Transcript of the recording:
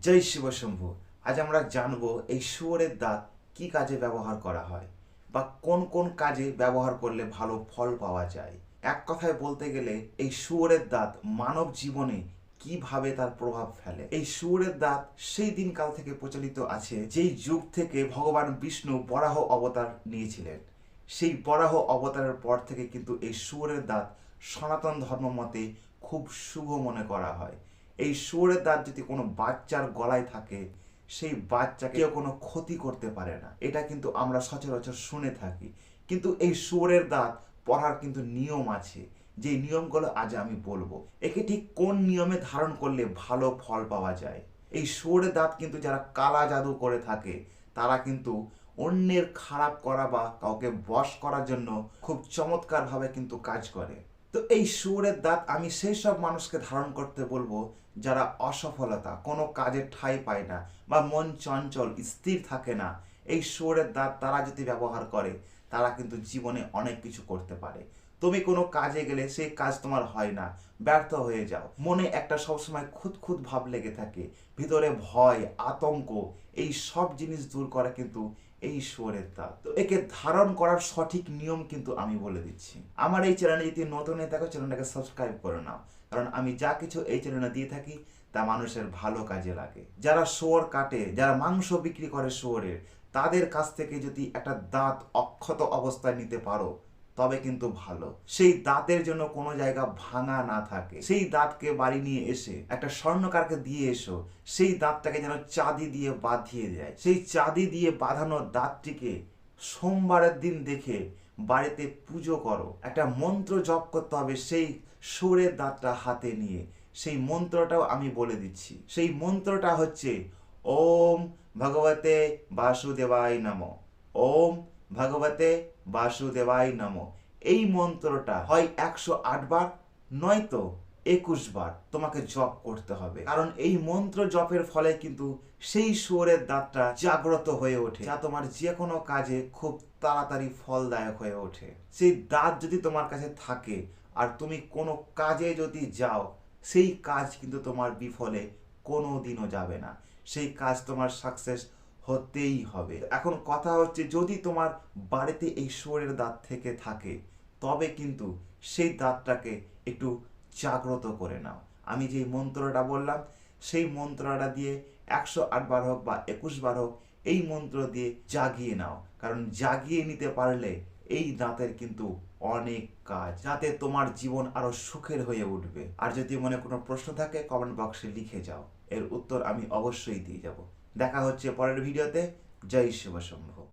জয় শিব শম্ভু। আজ আমরা জানবো এই শুয়োরের দাঁত কি কাজে ব্যবহার করা হয় বা কোন কোন কাজে ব্যবহার করলে ভালো ফল পাওয়া যায়। এক কথায় বলতে গেলে এই শুয়োরের দাঁত মানব জীবনে কিভাবে তার প্রভাব ফেলে। এই শুয়োরের দাঁত সেই দিনকাল থেকে প্রচলিত আছে যেই যুগ থেকে ভগবান বিষ্ণু বরাহ অবতার নিয়েছিলেন। সেই বরাহ অবতারের পর থেকে কিন্তু এই শুয়োরের দাঁত সনাতন ধর্ম মতে খুব শুভ মনে করা হয়। এই শুয়োরের দাঁত যদি কোনো বাচ্চার গলায় থাকে, সেই বাচ্চাকে কেউ কোনো ক্ষতি করতে পারে না, এটা কিন্তু আমরা সচরাচর শুনে থাকি। কিন্তু এই শুয়োরের দাঁত পড়ার কিন্তু নিয়ম আছে, যে নিয়মগুলো আজ আমি বলবো। একে ঠিক কোন নিয়মে ধারণ করলে ভালো ফল পাওয়া যায়। এই শুয়োরের দাঁত কিন্তু যারা কালা জাদু করে থাকে, তারা কিন্তু অন্যের খারাপ করা বা কাউকে বশ করার জন্য খুব চমৎকারভাবে কিন্তু কাজ করে। তো এই শুয়োরের দাঁত আমি সেই সব মানুষকে ধারণ করতে বলবো যারা অসফলতা, কোনো কাজে ঠাঁই পায় না বা মন চঞ্চল, স্থির থাকে না। এই শুয়োরের দাঁত তারা যদি ব্যবহার করে, তারা কিন্তু জীবনে অনেক কিছু করতে পারে। তুমি কোনো কাজে গেলে সেই কাজ তোমার হয় না, ব্যর্থ হয়ে যাও, মনে একটা সবসময় খুঁতখুঁত ভাব লেগে থাকে, ভিতরে ভয়, আতঙ্ক, এই সব জিনিস দূর করে কিন্তু এই শুয়োরের দাঁত। তো একে ধারণ করার সঠিক নিয়ম কিন্তু আমি বলে দিচ্ছি। আমার এই চ্যানেলে যদি নতুন হয়ে থাকো, চ্যানেলটাকে সাবস্ক্রাইব করে নাও, কারণ আমি যা কিছু এই চ্যানেলে দিয়ে থাকি তা মানুষের ভালো কাজে লাগে। যারা শুয়োর কাটে, যারা মাংস বিক্রি করে শুয়োরের, তাদের কাছ থেকে যদি একটা দাঁত অক্ষত অবস্থায় নিতে পারো, তবে কিন্তু ভালো। সেই দাঁতের জন্য কোনো জায়গা ভাঙা না থাকে, সেই দাঁতকে বাড়ি নিয়ে এসে একটা স্বর্ণকারকে দিয়ে এসো, সেই দাঁতটাকে যেন চাঁদি দিয়ে বাঁধিয়ে দেয়। সেই চাঁদি দিয়ে বাঁধানো দাঁতটিকে সোমবারের দিন দেখে বাড়িতে পুজো করো। একটা মন্ত্র জপ করতে হবে সেই শুয়োরের দাঁতটা হাতে নিয়ে। সেই মন্ত্রটাও আমি বলে দিচ্ছি। সেই মন্ত্রটা হচ্ছে ওম ভগবতে বাসুদেবায় নমঃ। ওম ভগবতে বাসুদেবায় নমঃ। এই মন্ত্রটা হয় 108 বার, নয়তো 21 বার তোমাকে জপ করতে হবে। কারণ এই মন্ত্র জপের ফলে কিন্তু সেই শুয়োরের দাঁতটা জাগ্রত হয়ে ওঠে, যা তোমার যে কোনো কাজে খুব তাড়াতাড়ি ফলদায়ক হয়ে ওঠে। সেই দাঁত যদি তোমার কাছে থাকে আর তুমি কোনো কাজে যদি যাও, সেই কাজ কিন্তু তোমার বিফলে কোনো দিনও যাবে না, সেই কাজ তোমার সাকসেস হতেই হবে। এখন কথা হচ্ছে, যদি তোমার বাড়িতে এই শুয়োরের দাঁত থেকে থাকে, তবে কিন্তু সেই দাঁতটাকে একটু জাগ্রত করে নাও। আমি যে মন্ত্রটা বললাম, সেই মন্ত্রটা দিয়ে 108 বার হোক বা 21 বার হোক, এই মন্ত্র দিয়ে জাগিয়ে নাও। কারণ জাগিয়ে নিতে পারলে এই দাঁতের কিন্তু অনেক কাজ, যাতে তোমার জীবন আরো সুখের হয়ে উঠবে। আর যদি মনে কোনো প্রশ্ন থাকে, কমেন্ট বক্সে লিখে যাও, এর উত্তর আমি অবশ্যই দিয়ে যাব। দেখা হচ্ছে পরের ভিডিওতে। জয় শিব শম্ভু।